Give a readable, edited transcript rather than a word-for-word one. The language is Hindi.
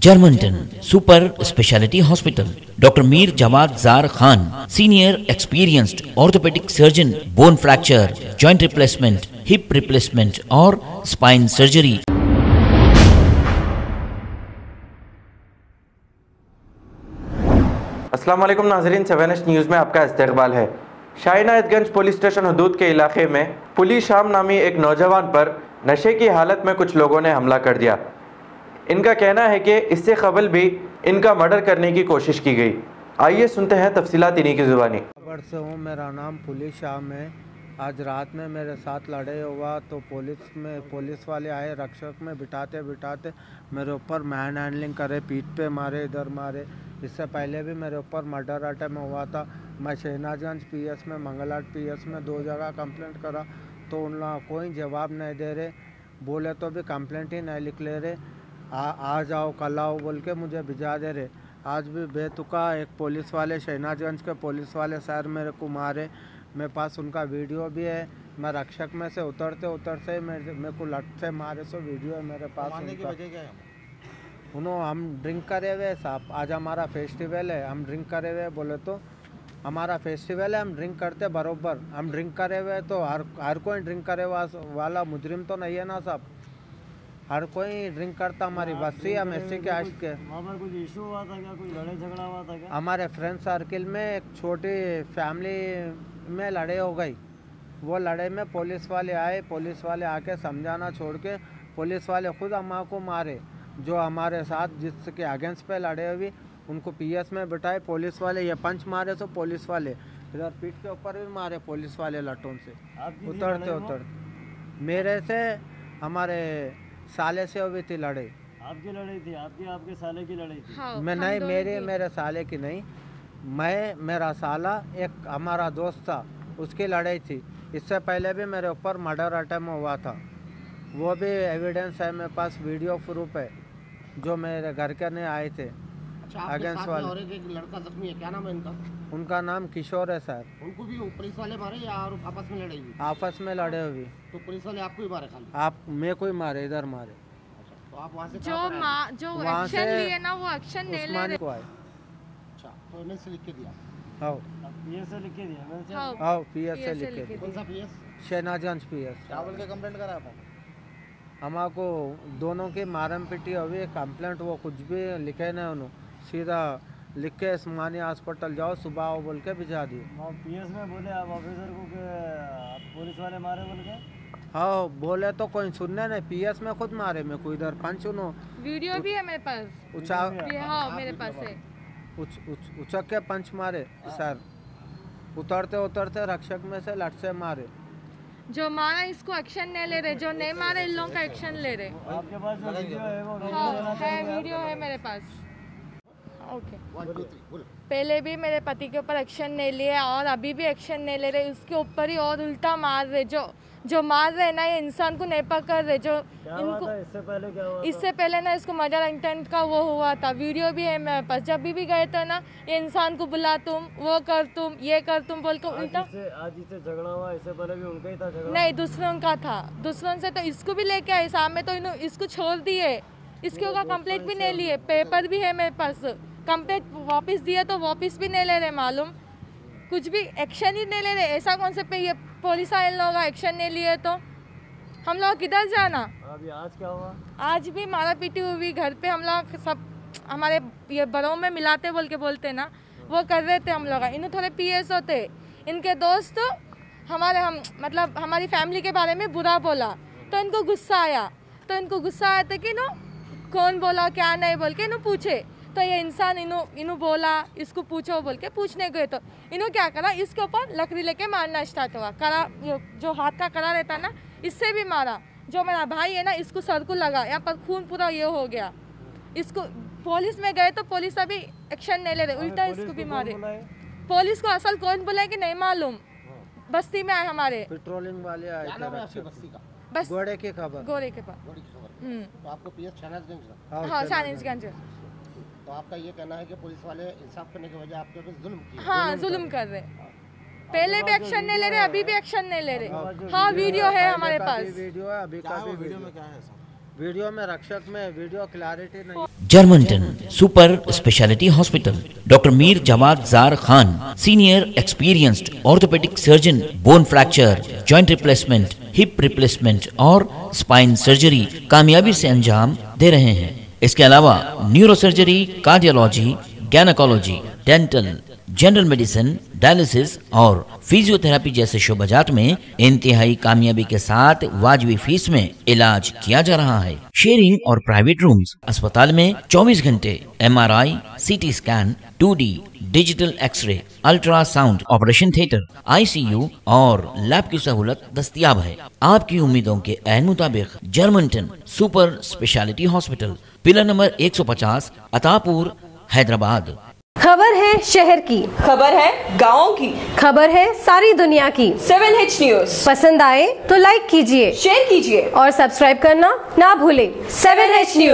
Germanton super speciality hospital, doctor Mir Jawad Jar Khan, senior experienced orthopaedic surgeon, bone fracture, joint replacement, hip replacement और स्पाइन सर्जरी। अस्सलाम वालेकुम नाज़रीन, 7 न्यूज़ में आपका इस्तकबाल है। शाहीनायतगंज पुलिस स्टेशन हदूद के इलाके में पुलिस शाम नामी एक नौजवान पर नशे की हालत में कुछ लोगों ने हमला कर दिया। इनका कहना है कि इससे कबल भी इनका मर्डर करने की कोशिश की गई। आइए सुनते हैं तफसीलात इन्हीं की ज़ुबानी। खबर से हूँ, मेरा नाम पुलिस शाम है। आज रात में मेरे साथ लड़ाई हुआ तो पुलिस वाले आए, रक्षक में बिठाते बिठाते मेरे ऊपर मैन हैंडलिंग करे, पीठ पे मारे, इधर मारे। इससे पहले भी मेरे ऊपर मर्डर अटैम्प्ट हुआ था। मैं शहनाजगंज पीएस में, मंगलहाट पीएस में 2 जगह कंप्लेंट करा तो उन लोगों कोई जवाब नहीं दे रहे, बोले तो भी कंप्लेंट ही नहीं लिख ले रहे। आ जाओ कल आओ बोल के मुझे भिजा दे रहे। आज भी बेतुका एक पुलिस वाले, शहनाजगंज के पुलिस वाले सर मेरे को मारे। मेरे पास उनका वीडियो भी है। मैं रक्षक में से उतरते मेरे को लट से मारे, सो वीडियो है मेरे पास। उन्होंने हम ड्रिंक करे हुए साहब, आज हमारा फेस्टिवल है, हम ड्रिंक करे हुए बोले तो हमारा फेस्टिवल है, हम ड्रिंक करते बरोबर। हम ड्रिंक करे हुए तो हर कोई ड्रिंक करे वाला मुजरिम तो नहीं है ना साहब। हर कोई ड्रिंक करता, हमारी बस्ती हम ऐसे के आश के। वहाँ पर कुछ इशू हुआ था क्या, कुछ लड़ाई झगड़ा हुआ था क्या? हमारे फ्रेंड सर्किल में एक छोटी फैमिली में लड़ाई हो गई। वो लड़ाई में पुलिस वाले आए, पुलिस वाले आके समझाना छोड़ के पुलिस वाले खुद अम्मा को मारे। जो हमारे साथ जिसके अगेंस्ट पे लड़े हुई उनको पीएस में बिठाए पुलिस वाले। ये पंच मारे तो पुलिस वाले इधर पीठ के ऊपर भी मारे पुलिस वाले लटों से उतरते। मेरे से हमारे साले से हुई थी लड़ाई। आपकी लड़ाई थी? आपके साले की लड़ाई थी? हाँ, मैं नहीं, मेरे साले की नहीं, मेरा साला एक हमारा दोस्त था, उसकी लड़ाई थी। इससे पहले भी मेरे ऊपर मर्डर अटैम्प्ट हुआ था, वो भी एविडेंस है मेरे पास, वीडियो प्रूफ है जो मेरे घर के ने आए थे। अच्छा, अगेंस्ट वाले और एक लड़का जख्मी है, क्या नाम है इनका? उनका नाम किशोर है सर। उनको भी पुलिस वाले मारे या आपस में लड़ाई हुई? आपस में लड़े हुए। तो पुलिस वाले आपको ही मारे खाली? आप मैं कोई मारे, इधर मारे। अच्छा, तो आप वहाँ से जो एक्शन लिए ना वो एक्शन नहीं ले रहे। अच्छा, तो इन्हें से लिख के दिया? हाँ, पीएस से लिख के दिया? हाँ, पीएस से लिख के दिया। कौन सा पीएस? शहनाजगंज पीएस। क्या बोल के कंप्लेंट करा आपने? हमारे दोनों की मारम पिटी हुई, कंप्लेंट वो कुछ भी लिखे नहीं, उन्होंने सीधा लिख के उस्मानी हॉस्पिटल जाओ सुबह आओ बोल के भिजा दिए। पीएस में बोले आप ऑफिसर को कि पुलिस वाले मारे बोल के? हाँ, बोले तो कोई सुनने नहीं, पीएस में खुद मारे। मैं कोई इधर पंच सुनो, वीडियो भी है मेरे पास। हाँ, मेरे पास है। उचक के पंच मारे सर, उतरते रक्षक में से लट से मारे। जो मारा इसको एक्शन नहीं ले रहे, जो नहीं मारा इन लोगों का एक्शन ले रहे। आपके पास जो वीडियो है वो हाँ है, वीडियो है मेरे पास। ओके, पहले भी मेरे पति के ऊपर एक्शन नहीं लिए और अभी भी एक्शन नहीं ले रहे, उसके ऊपर ही और उल्टा मार रहे। जो मार रहे ना, ये इंसान को नहीं पकड़ रहे। जो इनको इससे पहले क्या हुआ? इससे पहले ना इसको मर्डर इंटेंट का वो हुआ था, वीडियो भी है मेरे पास। जब भी गए थे ना, ये इंसान को बुला, तुम वो कर, तुम ये कर, तुम बोल कर उल्टा। आज इससे झगड़ा हुआ, इससे पहले भी उनका ही था झगड़ा? नहीं, दूसरों का था। दूसरों से तो इसको भी लेके आए सामने, तो इसको छोड़ दिए। इसके ऊपर कंप्लेंट भी नहीं लिए, पेपर भी है मेरे पास। कंप्लेंट वापस दिए तो वापस भी नहीं ले रहे, मालूम कुछ भी एक्शन ही नहीं ले रहे। ऐसा कौन से पे ये पुलिस आए लोग एक्शन नहीं लिए तो हम लोग किधर जाना? अभी आज क्या हुआ? आज भी मारा पीटी हुई घर पे। हम लोग सब हमारे ये बड़ों में मिलाते बोल के बोलते ना, वो कर रहे थे हम लोग। इन्हें थोड़े पीएस होते, इनके दोस्त हम मतलब हमारी फैमिली के बारे में बुरा बोला तो इनको गुस्सा आया। था कि कौन बोला क्या नहीं बोल के पूछे, तो ये इंसान इन्हों बोला इसको पूछो बोल के पूछने गए तो इन्हों क्या करा, इसके ऊपर लकड़ी लेके मारना स्टार्ट हुआ। करा जो हाथ का करा रहता ना, इससे भी मारा। जो मेरा भाई है ना, इसको सर को लगा, यहाँ पर खून पूरा ये हो गया। इसको पुलिस में गए तो पुलिस अभी एक्शन नहीं ले रहे, उल्टा इसको भी मारे। पुलिस को असल कौन बुलाए कि नहीं मालूम। बस्ती में आए हमारे पेट्रोलिंग वाले आए थे। बस्ती का बस घोड़े की खबर। तो आपको पीएस शहनाजगंज? हाँ, शहनाजगंज। तो आपका ये कहना है कि पुलिस वाले इंसाफ करने की वजह आपके ऊपर जुल्म किया? हाँ, जुल्म कर रहे। पहले भी एक्शन नहीं ले रहे, अभी भी एक्शन नहीं ले रहे। हाँ, वीडियो है हमारे पास। वीडियो है, अभी का भी वीडियो में क्या है? वीडियो में रक्षक में वीडियो क्लैरिटी नहीं। जर्मनटन super speciality hospital, doctor Mir जमात जार Khan, senior experienced orthopaedic surgeon, bone fracture, joint replacement, hip replacement और स्पाइन सर्जरी कामयाबी से अंजाम दे रहे हैं। इसके अलावा neurosurgery, cardiology, gynaecology, dental, general medicine, dialysis और फिजियोथेरेपी जैसे शोबाजात में इंतहाई कामयाबी के साथ वाजिबी फीस में इलाज किया जा रहा है। शेयरिंग और प्राइवेट रूम्स, अस्पताल में 24 घंटे MRI, CT scan, 2D digital X-ray, ultrasound, operation theatre, ICU और लैब की सहूलत दस्तयाब है। आपकी उम्मीदों के ऐन मुताबिक Germanten super speciality hospital, pillar number 150, Attapur, Hyderabad. खबर है शहर की, खबर है गाँव की, खबर है सारी दुनिया की। 7H न्यूज पसंद आए तो लाइक कीजिए, शेयर कीजिए और सब्सक्राइब करना ना भूलें। 7H news.